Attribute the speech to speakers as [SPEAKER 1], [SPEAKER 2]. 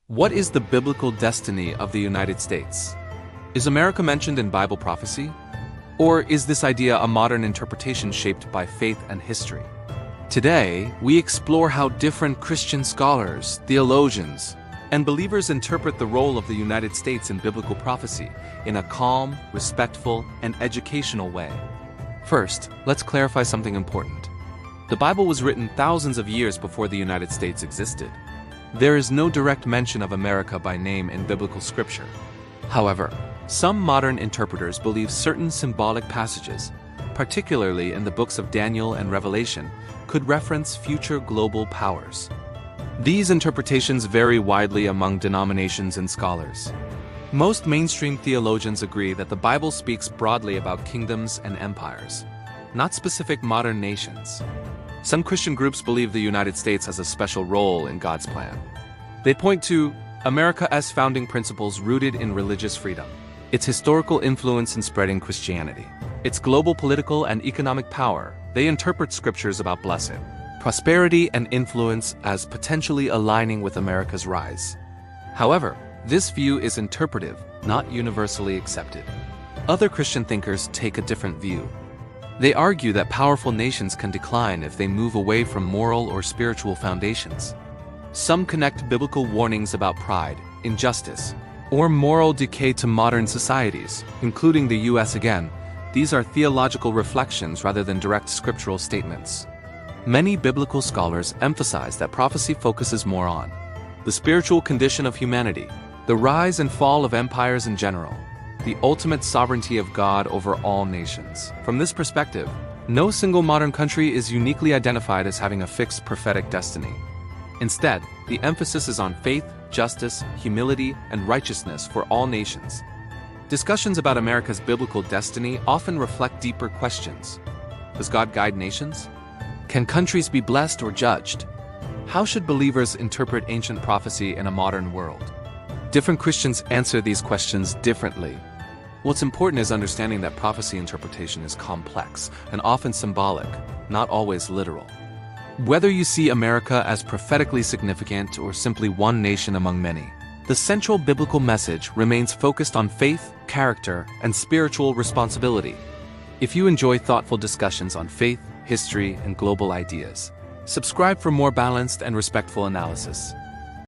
[SPEAKER 1] What is the biblical destiny of the United States? Is America mentioned in Bible prophecy? Or is this idea a modern interpretation shaped by faith and history? Today, we explore how different Christian scholars, theologians, and believers interpret the role of the United States in biblical prophecy in a calm, respectful, and educational way. First, let's clarify something important. The Bible was written thousands of years before the United States existed. There is no direct mention of America by name in biblical scripture. However, some modern interpreters believe certain symbolic passages, particularly in the books of Daniel and Revelation, could reference future global powers. These interpretations vary widely among denominations and scholars. Most mainstream theologians agree that the Bible speaks broadly about kingdoms and empires, not specific modern nations. Some Christian groups believe the United States has a special role in God's plan. They point to America's founding principles rooted in religious freedom, its historical influence in spreading Christianity, its global political and economic power. They interpret scriptures about blessing, prosperity, and influence as potentially aligning with America's rise. However, this view is interpretive, not universally accepted. Other Christian thinkers take a different view. They argue that powerful nations can decline if they move away from moral or spiritual foundations. Some connect biblical warnings about pride, injustice, or moral decay to modern societies, including the US again. These are theological reflections rather than direct scriptural statements. Many biblical scholars emphasize that prophecy focuses more on the spiritual condition of humanity, the rise and fall of empires in general, the ultimate sovereignty of God over all nations. From this perspective, no single modern country is uniquely identified as having a fixed prophetic destiny. Instead, the emphasis is on faith, justice, humility, and righteousness for all nations. Discussions about America's biblical destiny often reflect deeper questions. Does God guide nations? Can countries be blessed or judged? How should believers interpret ancient prophecy in a modern world? Different Christians answer these questions differently. What's important is understanding that prophecy interpretation is complex and often symbolic, not always literal. Whether you see America as prophetically significant or simply one nation among many, the central biblical message remains focused on faith, character, and spiritual responsibility. If you enjoy thoughtful discussions on faith, history, and global ideas, subscribe for more balanced and respectful analysis.